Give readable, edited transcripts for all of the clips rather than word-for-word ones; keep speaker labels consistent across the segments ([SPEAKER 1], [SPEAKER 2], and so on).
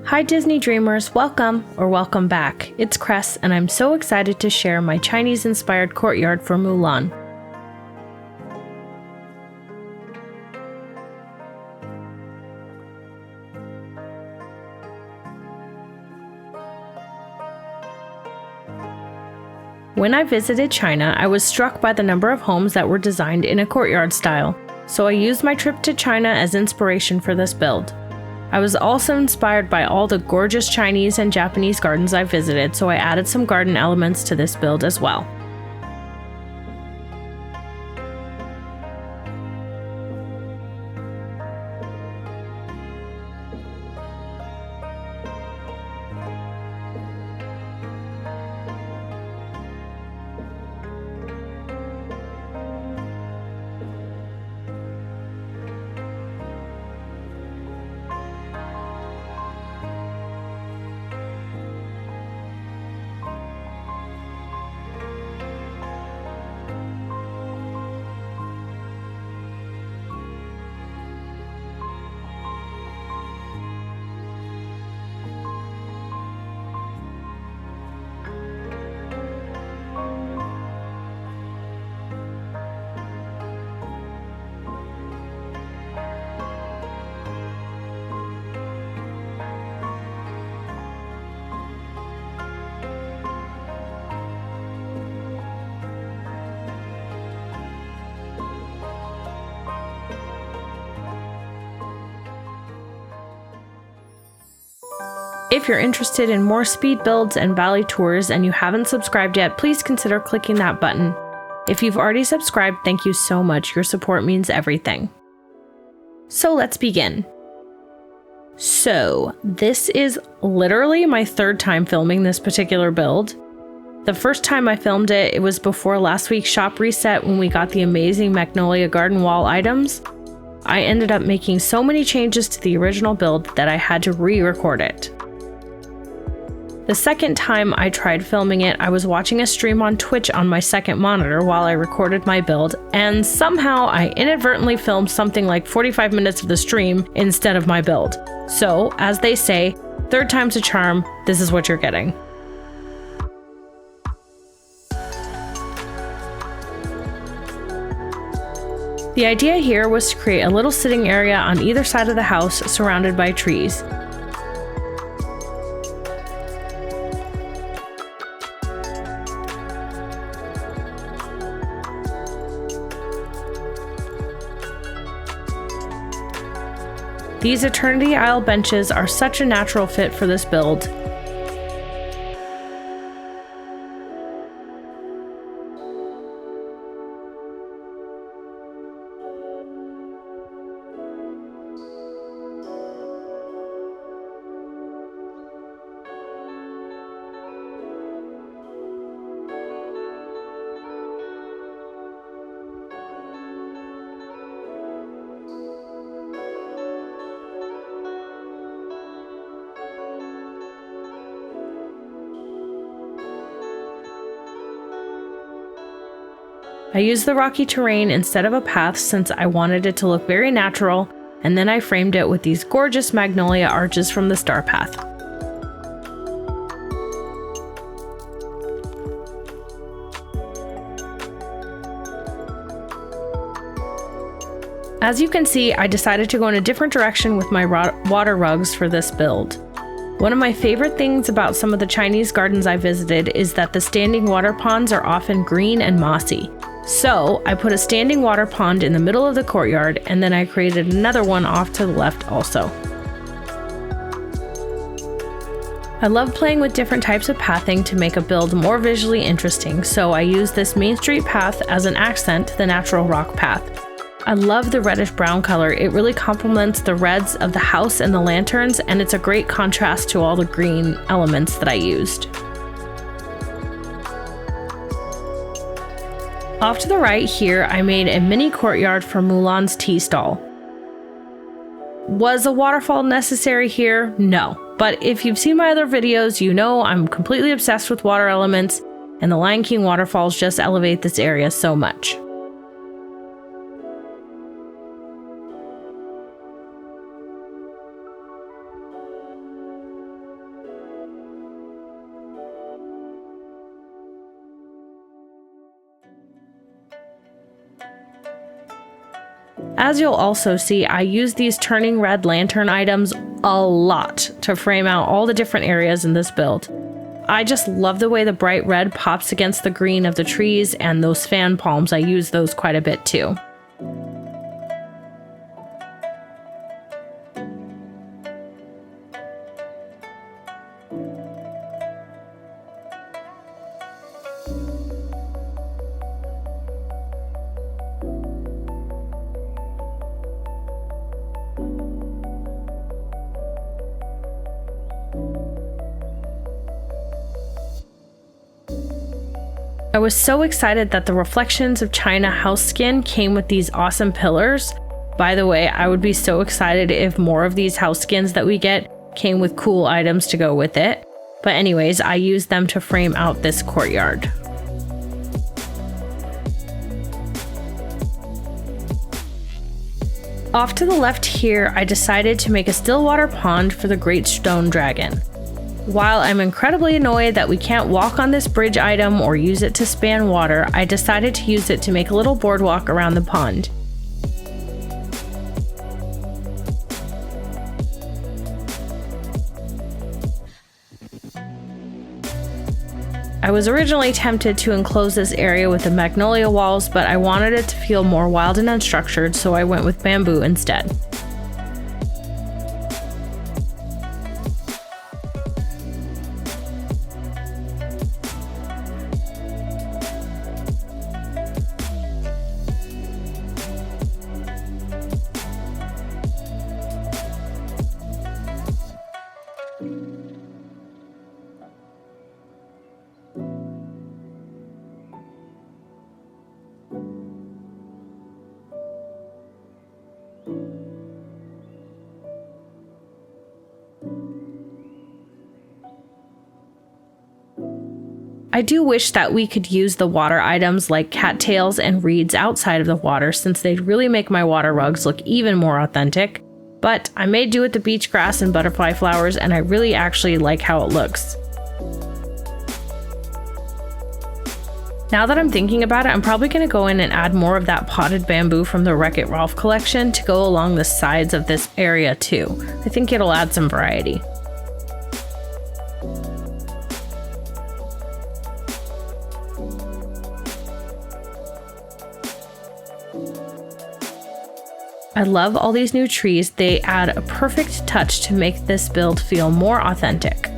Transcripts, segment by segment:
[SPEAKER 1] Hi Disney Dreamers, welcome or welcome back. It's Cress and I'm so excited to share my Chinese-inspired courtyard for Mulan. When I visited China, I was struck by the number of homes that were designed in a courtyard style, so I used my trip to China as inspiration for this build. I was also inspired by all the gorgeous Chinese and Japanese gardens I visited, so I added some garden elements to this build as well. If you're interested in more speed builds and valley tours and you haven't subscribed yet, please consider clicking that button. If you've already subscribed, thank you so much. Your support means everything. So let's begin. So this is literally my third time filming this particular build. The first time I filmed it, it was before last week's shop reset when we got the amazing Magnolia Garden Wall items. I ended up making so many changes to the original build that I had to re-record it. The second time I tried filming it, I was watching a stream on Twitch on my second monitor while I recorded my build, and somehow I inadvertently filmed something like 45 minutes of the stream instead of my build. So, as they say, third time's a charm, this is what you're getting. The idea here was to create a little sitting area on either side of the house surrounded by trees. These Eternity Isle benches are such a natural fit for this build. I used the rocky terrain instead of a path since I wanted it to look very natural, and then I framed it with these gorgeous magnolia arches from the star path. As you can see, I decided to go in a different direction with my water rugs for this build. One of my favorite things about some of the Chinese gardens I visited is that the standing water ponds are often green and mossy. So I put a standing water pond in the middle of the courtyard, and then I created another one off to the left also. I love playing with different types of pathing to make a build more visually interesting, so I used this Main Street path as an accent to the natural rock path. I love the reddish brown color. It really complements the reds of the house and the lanterns, and it's a great contrast to all the green elements that I used. Off to the right here, I made a mini courtyard for Mulan's tea stall. Was a waterfall necessary here? No. But if you've seen my other videos, you know I'm completely obsessed with water elements, and the Lion King waterfalls just elevate this area so much. As you'll also see, I use these turning red lantern items a lot to frame out all the different areas in this build. I just love the way the bright red pops against the green of the trees, and those fan palms, I use those quite a bit too. I was so excited that the Reflections of China house skin came with these awesome pillars. By the way, I would be so excited if more of these house skins that we get came with cool items to go with it. But anyways, I used them to frame out this courtyard. Off to the left here, I decided to make a still water pond for the Great Stone Dragon. While I'm incredibly annoyed that we can't walk on this bridge item or use it to span water, I decided to use it to make a little boardwalk around the pond. I was originally tempted to enclose this area with the magnolia walls, but I wanted it to feel more wild and unstructured, so I went with bamboo instead. I do wish that we could use the water items like cattails and reeds outside of the water, since they'd really make my water rugs look even more authentic. But I made do with the beach grass and butterfly flowers, and I really actually like how it looks. Now that I'm thinking about it, I'm probably going to go in and add more of that potted bamboo from the Wreck-It Ralph collection to go along the sides of this area too. I think it'll add some variety. I love all these new trees. They add a perfect touch to make this build feel more authentic.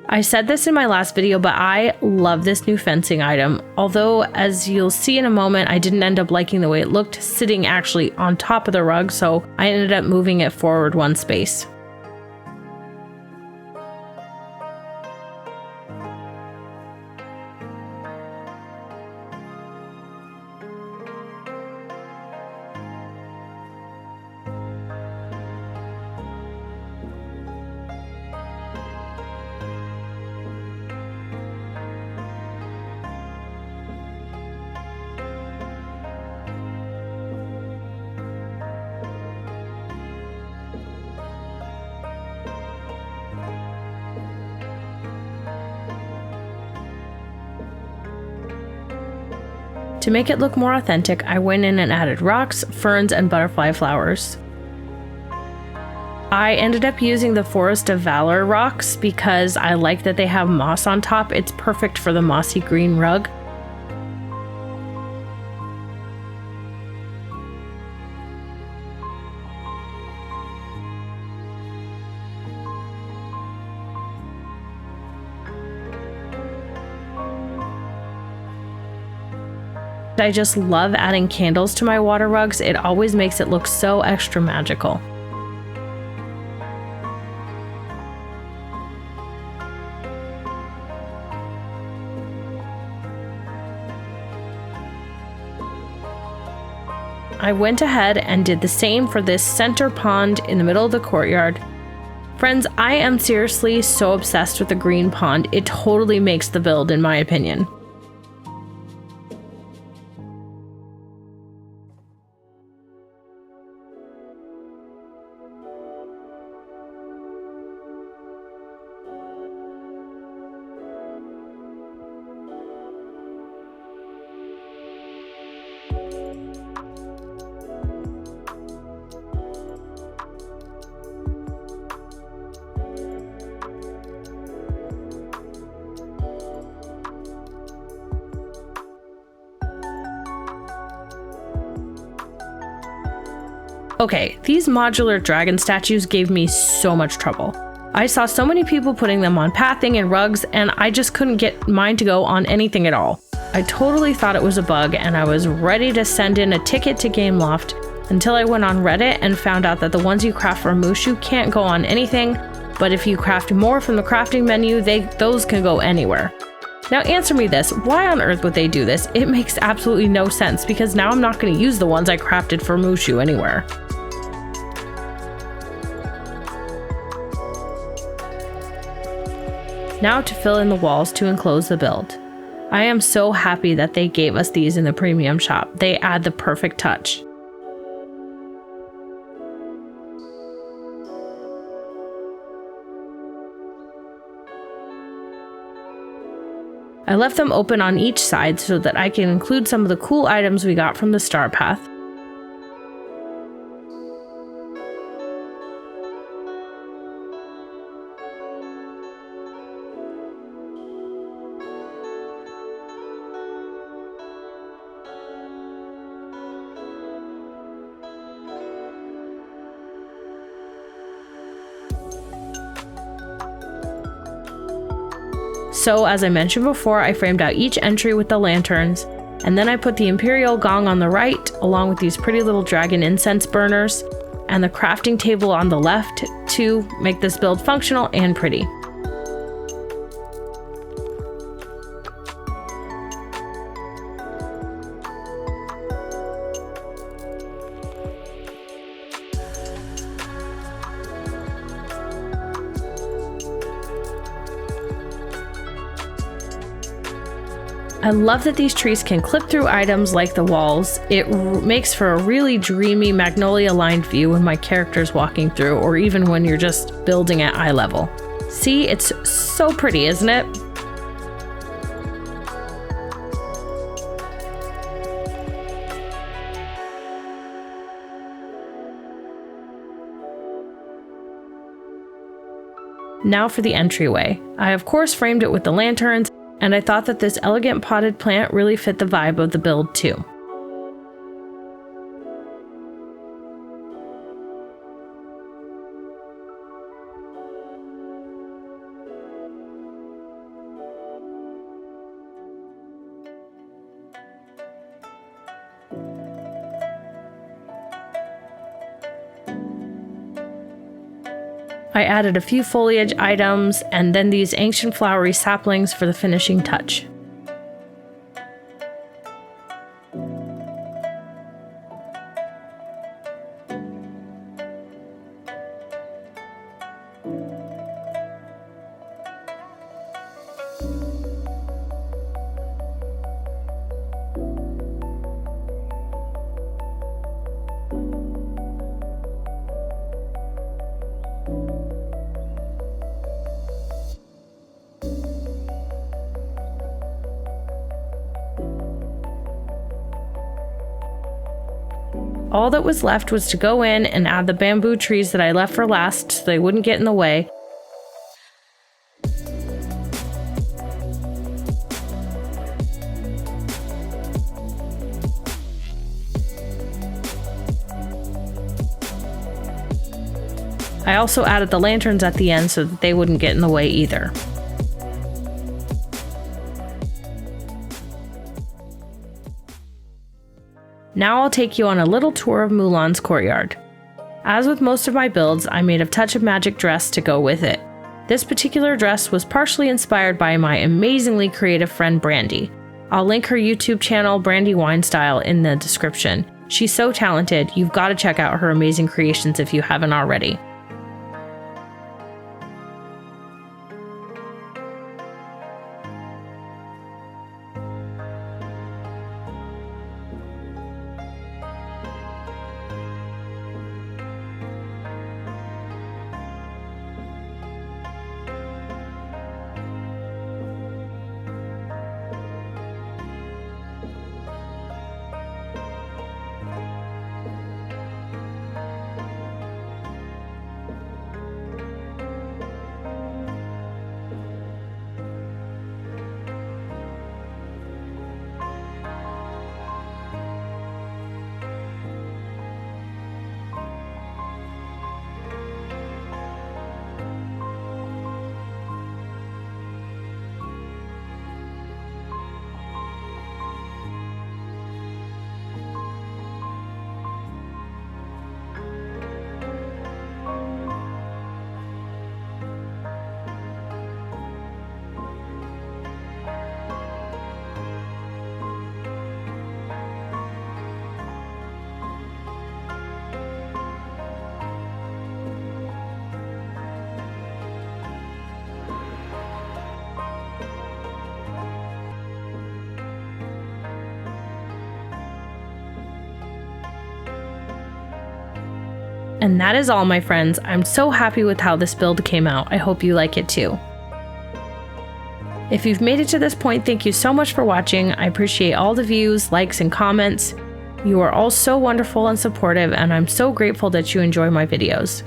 [SPEAKER 1] I said this in my last video, but I love this new fencing item. Although, as you'll see in a moment, I didn't end up liking the way it looked sitting actually on top of the rug, so I ended up moving it forward one space. To make it look more authentic, I went in and added rocks, ferns, and butterfly flowers. I ended up using the Forest of Valor rocks because I like that they have moss on top. It's perfect for the mossy green rug. I just love adding candles to my water rugs. It always makes it look so extra magical. I went ahead and did the same for this center pond in the middle of the courtyard. Friends, I am seriously so obsessed with the green pond. It totally makes the build, in my opinion. Okay, these modular dragon statues gave me so much trouble. I saw so many people putting them on pathing and rugs, and I just couldn't get mine to go on anything at all. I totally thought it was a bug, and I was ready to send in a ticket to Gameloft until I went on Reddit and found out that the ones you craft for Mushu can't go on anything, but if you craft more from the crafting menu, those can go anywhere. Now answer me this, why on earth would they do this? It makes absolutely no sense, because now I'm not going to use the ones I crafted for Mushu anywhere. Now to fill in the walls to enclose the build. I am so happy that they gave us these in the premium shop. They add the perfect touch. I left them open on each side so that I can include some of the cool items we got from the Star Path. So, as I mentioned before, I framed out each entry with the lanterns, and then I put the Imperial Gong on the right, along with these pretty little dragon incense burners, and the crafting table on the left to make this build functional and pretty. I love that these trees can clip through items like the walls. It makes for a really dreamy magnolia-lined view when my character's walking through, or even when you're just building at eye level. See, it's so pretty, isn't it? Now for the entryway. I of course framed it with the lanterns, and I thought that this elegant potted plant really fit the vibe of the build too. I added a few foliage items and then these ancient flowery saplings for the finishing touch. All that was left was to go in and add the bamboo trees that I left for last so they wouldn't get in the way. I also added the lanterns at the end so that they wouldn't get in the way either. Now I'll take you on a little tour of Mulan's courtyard. As with most of my builds, I made a touch of magic dress to go with it. This particular dress was partially inspired by my amazingly creative friend Brandy. I'll link her YouTube channel, Brandywinestyle, in the description. She's so talented, you've got to check out her amazing creations if you haven't already. And that is all, my friends. I'm so happy with how this build came out. I hope you like it too. If you've made it to this point, thank you so much for watching. I appreciate all the views, likes, and comments. You are all so wonderful and supportive, and I'm so grateful that you enjoy my videos.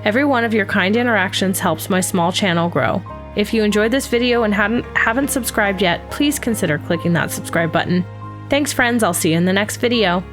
[SPEAKER 1] Every one of your kind interactions helps my small channel grow. If you enjoyed this video and haven't subscribed yet, please consider clicking that subscribe button. Thanks, friends. I'll see you in the next video.